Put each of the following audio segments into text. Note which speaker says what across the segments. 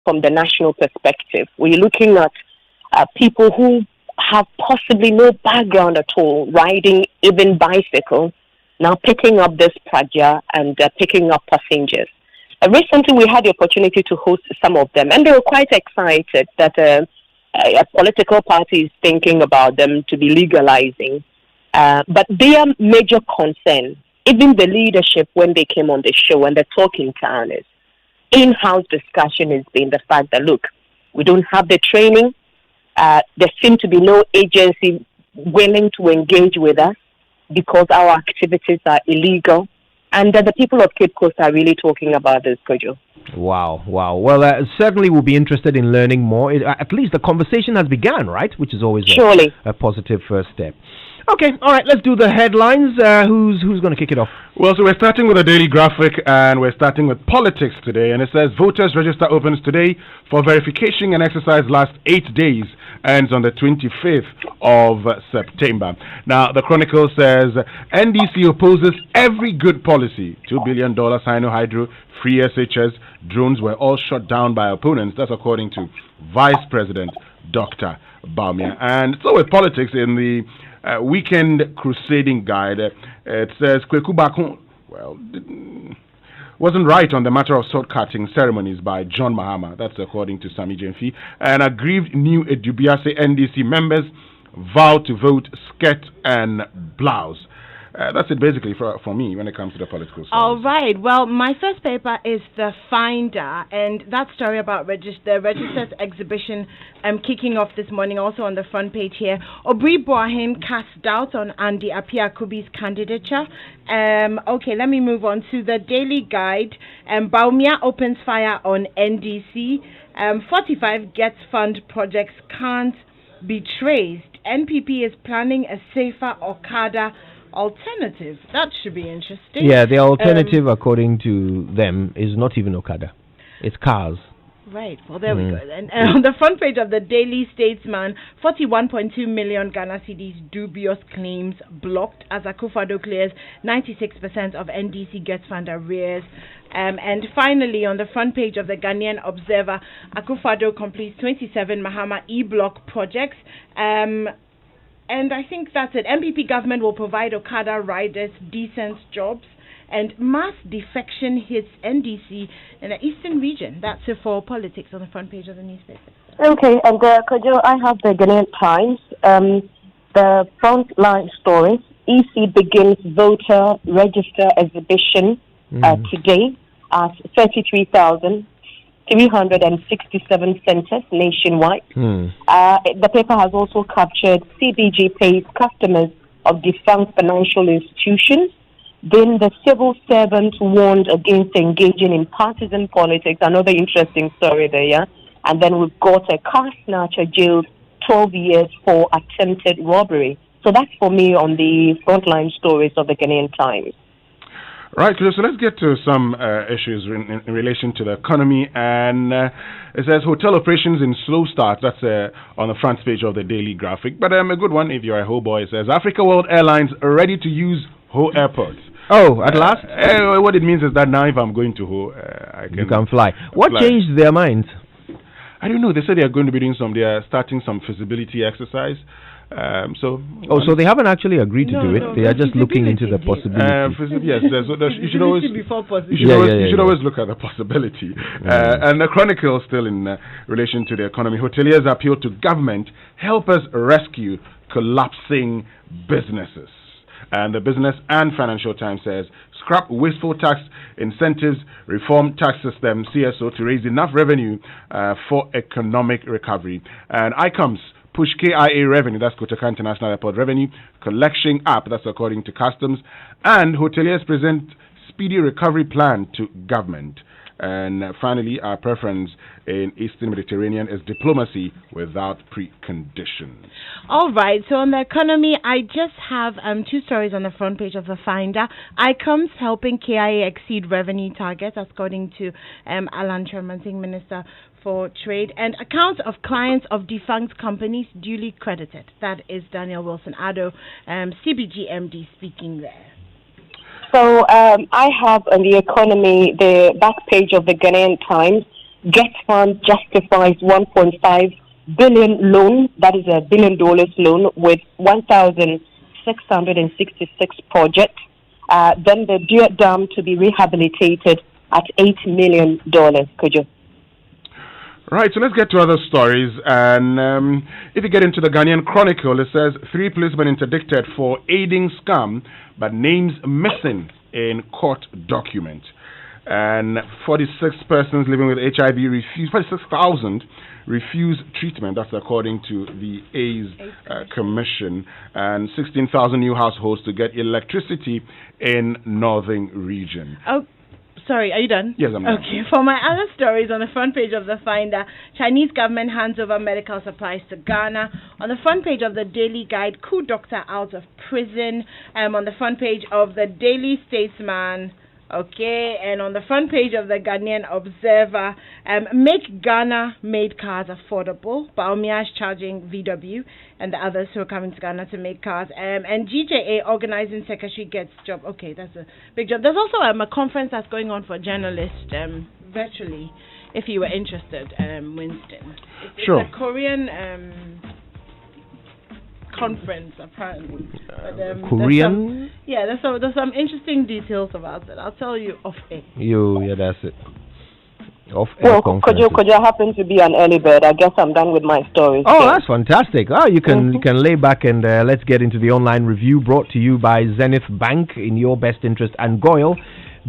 Speaker 1: from the national perspective. We're looking at people who have possibly no background at all, riding even bicycle, now picking up this praja and picking up passengers. Recently, we had the opportunity to host some of them, and they were quite excited that a political party is thinking about them to be legalizing. But their major concern, even the leadership when they came on the show and the talking towners, in-house discussion has been the fact that, look, we don't have the training. There seems to be no agency willing to engage with us because our activities are illegal. And the people of Cape Coast are really talking about this, Kojo.
Speaker 2: Wow. Well, certainly we'll be interested in learning more. At least the conversation has begun, right? Which is always
Speaker 1: surely
Speaker 2: a positive first step. Okay, all right, let's do the headlines. Who's going to kick it off?
Speaker 3: Well, so we're starting with a daily graphic, and we're starting with politics today. And it says voters register opens today for verification and exercise lasts 8 days, ends on the 25th of September. Now, the Chronicle says NDC opposes every good policy. $2 billion Sino-Hydro, free SHS, drones were all shot down by opponents. That's according to Vice President Dr. Bawumia. And so with politics in the weekend crusading guide, it says Kweku Baako, wasn't right on the matter of sword cutting ceremonies by John Mahama. That's according to Sami Jemfi. And aggrieved new Edubiase NDC members vow to vote skirt and blouse. That's it basically for me when it comes to the political story.
Speaker 4: All right. Well, my first paper is The Finder, and that story about the Registers exhibition kicking off this morning, also on the front page here. Obri Boahen casts doubt on Andy Appiah-Kubi's candidature. Okay, let me move on to the Daily Guide. Bawumia opens fire on NDC. 45 Gets Fund projects can't be traced. NPP is planning a safer Okada alternative. That should be interesting.
Speaker 2: Yeah, the alternative, according to them, is not even Okada. It's cars.
Speaker 4: Right. Well, there we go. And on the front page of the Daily Statesman, 41.2 million Ghana cedis dubious claims blocked as Akufo-Addo clears 96% of NDC Gets Fund arrears. And finally, on the front page of the Ghanaian Observer, Akufo-Addo completes 27 Mahama E-Block projects. And I think that's it. MPP government will provide Okada riders decent jobs, and mass defection hits NDC in the eastern region. That's it for politics on the front page of the newspaper.
Speaker 1: Okay, and Kojo, I have the Ghanaian Times. The frontline story: EC begins voter register exhibition today at 33,367 centers nationwide. The paper has also captured CBG pays customers of defunct financial institutions. Then the civil servant warned against engaging in partisan politics. Another interesting story there, yeah? And then we've got a car snatcher jailed 12 years for attempted robbery. So that's for me on the frontline stories of the Ghanaian Times.
Speaker 3: Right, so let's get to some issues in relation to the economy. And it says hotel operations in slow start. That's on the front page of the Daily Graphic. But a good one if you're a Ho boy. It says Africa World Airlines are ready to use Ho airports.
Speaker 2: Oh, at last?
Speaker 3: What it means is that now if I'm going to Ho,
Speaker 2: you can fly. What changed their minds?
Speaker 3: I don't know. They said they are going to be doing they are starting some feasibility exercise. So
Speaker 2: they haven't actually agreed to do it. They are just looking into the possibility.
Speaker 3: Yes, you should always look at the possibility. And the Chronicle still in relation to the economy. Hoteliers appeal to government, help us rescue collapsing businesses. And the Business and Financial Times says scrap wasteful tax incentives, reform tax system CSO to raise enough revenue for economic recovery. And ICOMS push KIA revenue, that's Kotoka International Airport revenue, collection up, that's according to Customs, and hoteliers present speedy recovery plan to government. And finally, our preference in Eastern Mediterranean is diplomacy without preconditions.
Speaker 4: All right, so on the economy, I just have two stories on the front page of the Finder. ICOMS helping KIA exceed revenue targets, according to Alan Chirmanzing, Minister for Trade, and accounts of clients of defunct companies duly credited. That is Daniel Wilson-Addo, CBG MD, speaking there.
Speaker 1: So I have on the economy the back page of the Ghanaian Times. Get Fund justifies $1.5 billion loan, that is $1 billion loan, with 1,666 projects. Then the Duet Dam to be rehabilitated at $8 million. Could you?
Speaker 3: Right, so let's get to other stories. And if you get into the Ghanaian Chronicle, it says 3 policemen interdicted for aiding scam, but names missing in court document. And 46 persons living with HIV 46,000 refuse treatment. That's according to the AIDS Commission. And 16,000 new households to get electricity in northern region.
Speaker 4: Oh, sorry, are you done?
Speaker 3: Yes, I'm done.
Speaker 4: Okay, for my other stories, on the front page of the Finder, Chinese government hands over medical supplies to Ghana. On the front page of the Daily Guide, coup doctor out of prison. On the front page of the Daily Statesman. Okay, and on the front page of the Ghanaian Observer, make Ghana-made cars affordable. Baumia is charging VW and the others who are coming to Ghana to make cars. And GJA organizing secretary gets job. Okay, that's a big job. There's also a conference that's going on for journalists virtually, if you were interested, Winston. It's
Speaker 3: sure.
Speaker 4: a Korean conference apparently. But,
Speaker 2: Korean?
Speaker 4: There's some interesting details about it. I'll tell you off air.
Speaker 2: That's it.
Speaker 1: Well, could you happen to be an early bird? I guess I'm done with my stories.
Speaker 2: Oh, that's fantastic. You can lay back and let's get into the online review brought to you by Zenith Bank in your best interest and GOIL.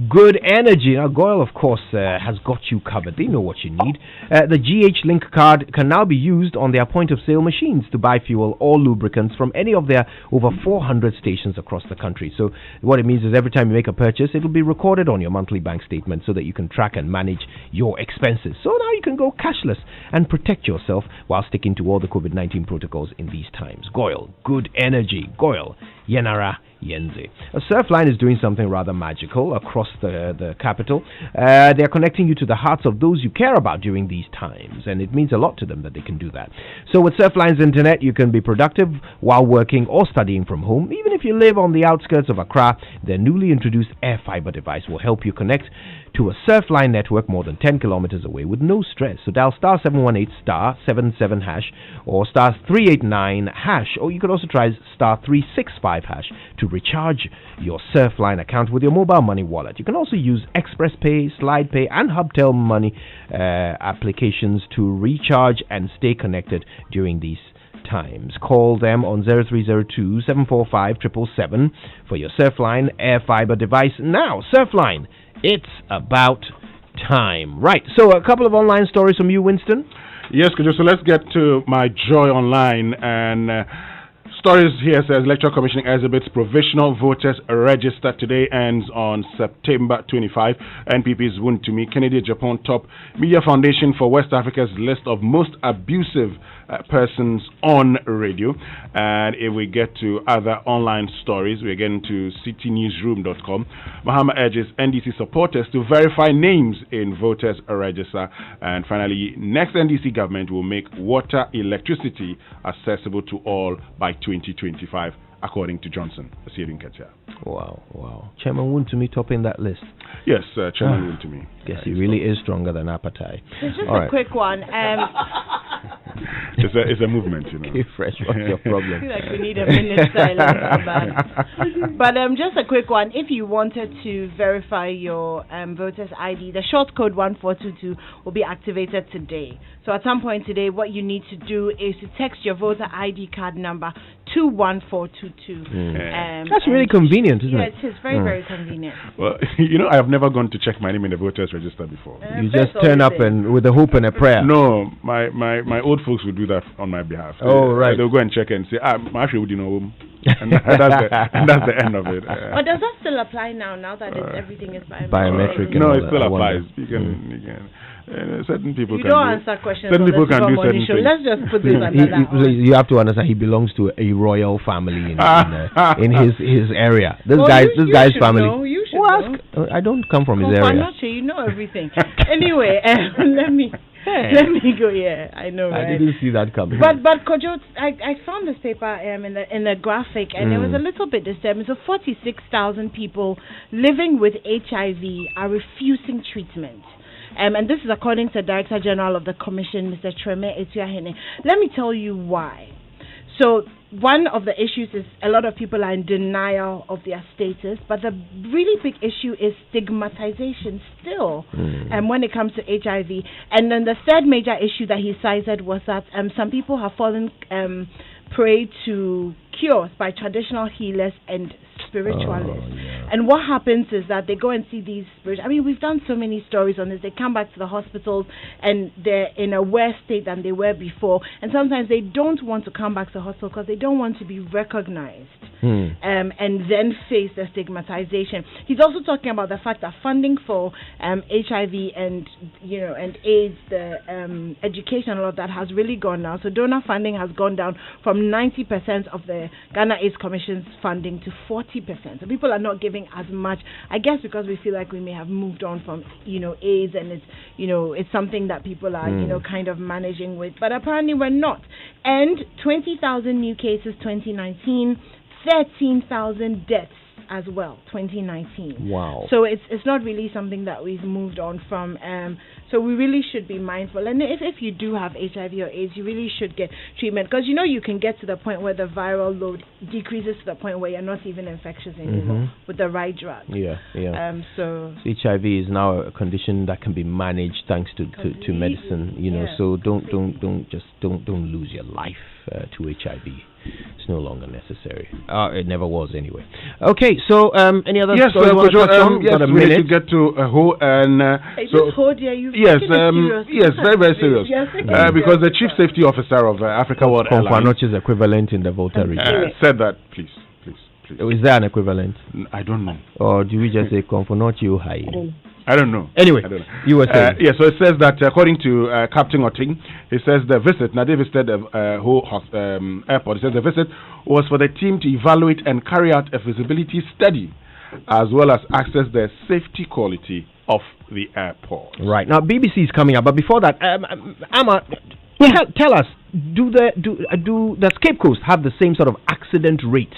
Speaker 2: Good Energy. Now, GOIL, of course, has got you covered. They know what you need. The GH Link card can now be used on their point-of-sale machines to buy fuel or lubricants from any of their over 400 stations across the country. So what it means is every time you make a purchase, it will be recorded on your monthly bank statement so that you can track and manage your expenses. So now you can go cashless and protect yourself while sticking to all the COVID-19 protocols in these times. GOIL. Good Energy. GOIL. Yenara Yenze. Surfline is doing something rather magical across the capital. They're connecting you to the hearts of those you care about during these times, and it means a lot to them that they can do that. So with Surfline's internet, you can be productive while working or studying from home. Even if you live on the outskirts of Accra, their newly introduced Air Fiber device will help you connect to a Surfline network more than 10 kilometers away with no stress. So dial star 718 star 77 hash or star 389 hash, or you could also try star 365 hash to recharge your Surfline account with your mobile money wallet. You can also use Express Pay, Slide Pay, and Hubtel Money applications to recharge and stay connected during these times. Call them on 0302 745 777 for your Surfline Air Fiber device now. Surfline, it's about time. Right, so a couple of online stories from you, Winston.
Speaker 3: Yes, so let's get to my Joy Online. And stories here says Electoral Commissioning exhibits provisional voters register today ends on September 25. NPP's Wontumi, Kennedy Japan top media foundation for West Africa's list of most abusive persons on radio. And if we get to other online stories, we're getting to citynewsroom.com. Mahama urges NDC supporters to verify names in voters register. And finally, next NDC government will make water, electricity accessible to all by 2025, according to Johnson.
Speaker 2: Wow. Chairman Wontumi topping that list.
Speaker 3: Yes, Chairman Wontumi.
Speaker 2: Guess he really is stronger than Apatai.
Speaker 4: It's just a quick one.
Speaker 3: It's a movement, you know.
Speaker 2: Okay, Fresh, what's your problem?
Speaker 4: I feel like we need a minute silence. But just a quick one. If you wanted to verify your voter's ID, the short code 1422 will be activated today. So at some point today, what you need to do is to text your voter ID card number to 1422.
Speaker 2: That's really convenient, isn't it?
Speaker 4: Yes, it's very, very convenient.
Speaker 3: Well, you know, I have never gone to check my name in the voters register before.
Speaker 2: You just turn up and with a hope and a prayer.
Speaker 3: No, my old folks would do that on my behalf.
Speaker 2: Right.
Speaker 3: They'll go and check and say, actually, would you know? And that's the end of it.
Speaker 4: But does that still apply now that everything is
Speaker 2: biometric?
Speaker 3: No, it still applies. You can. Certain people
Speaker 4: you
Speaker 3: can
Speaker 4: don't answer questions.
Speaker 3: Certain people can do certain things.
Speaker 4: Let's just put this under that.
Speaker 2: You have to understand he belongs to a royal family in his area. This guy's family.
Speaker 4: Know, you should know.
Speaker 2: I don't come from his area.
Speaker 4: You know everything. Anyway, let me go. Yeah, I know. Right?
Speaker 2: I didn't see that coming.
Speaker 4: But Kojo, I found this paper in the graphic, and it was a little bit disturbing. So 46,000 people living with HIV are refusing treatment. And this is according to Director General of the Commission, Mr. Treme Etuahene. Let me tell you why. So one of the issues is a lot of people are in denial of their status, but the really big issue is stigmatization still when it comes to HIV. And then the third major issue that he cited was that some people have fallen prey to cures by traditional healers and spiritualists. And what happens is that they go and see these spiritual. I mean, we've done so many stories on this. They come back to the hospitals and they're in a worse state than they were before. And sometimes they don't want to come back to the hospital because they don't want to be recognized and then face the stigmatization. He's also talking about the fact that funding for HIV and and AIDS, the education, all of that has really gone down. So donor funding has gone down from 90% of the Ghana AIDS Commission's funding to 40%. So people are not giving as much, I guess, because we feel like we may have moved on from AIDS, and it's it's something that people are kind of managing with, but apparently we're not. And 20,000 new cases 2019, 13,000 deaths as well 2019.
Speaker 2: Wow.
Speaker 4: So it's not really something that we've moved on from. So we really should be mindful. And if you do have HIV or AIDS, you really should get treatment, because you can get to the point where the viral load decreases to the point where you're not even infectious anymore with the right drug. So
Speaker 2: HIV is now a condition that can be managed thanks to medicine. So don't lose your life to HIV. It's no longer necessary. It never was anyway. Okay, so any other story you want to touch on?
Speaker 3: Yes, we need to get to Ho and yes, very, very serious. Because the Chief Safety Officer of Africa World Airlines,
Speaker 2: is equivalent in the Volta region,
Speaker 3: said that, please.
Speaker 2: Is there an equivalent?
Speaker 3: I don't know.
Speaker 2: Or do we just say Confornotio High?
Speaker 3: I don't know.
Speaker 2: Anyway, you were saying.
Speaker 3: So it says that according to Captain Oting, he says the visit, now they visited Ho airport, he says the visit was for the team to evaluate and carry out a feasibility study, as well as assess the safety quality of the airport.
Speaker 2: Right. Now, BBC is coming up, but before that, Amma, tell us, do the Cape Coast have the same sort of accident rate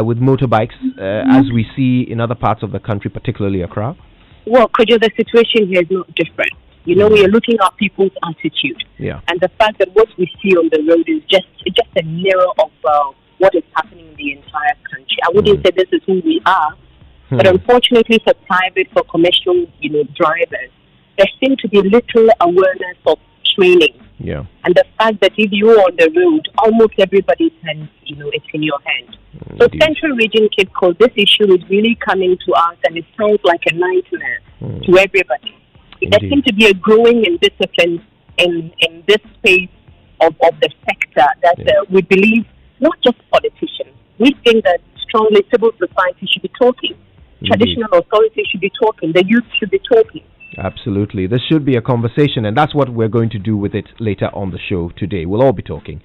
Speaker 2: with motorbikes as we see in other parts of the country, particularly Accra?
Speaker 1: Well, Kojo, the situation here is not different. We are looking at people's attitude. And the fact that what we see on the road is just a mirror of what is happening in the entire country. I wouldn't say this is who we are, but unfortunately for private, for commercial, drivers, there seems to be little awareness of training. And the fact that if you're on the road, almost everybody's hand, it's in your hand. So Central Region Cape Coast, this issue is really coming to us, and it sounds like a nightmare to everybody. There seems to be a growing indiscipline in this space of the sector that we believe, not just politicians, we think that strongly civil society should be talking. Traditional authorities should be talking. The youth should be talking.
Speaker 2: Absolutely. This should be a conversation, and that's what we're going to do with it later on the show today. We'll all be talking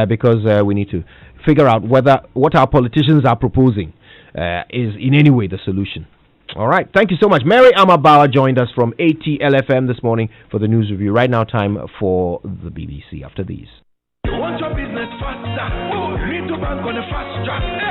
Speaker 2: because we need to figure out whether what our politicians are proposing is in any way the solution. All right. Thank you so much. Mary Amabawa joined us from ATLFM this morning for the news review. Right now, time for the BBC after these. You want your business faster? Need to bank on a fast track.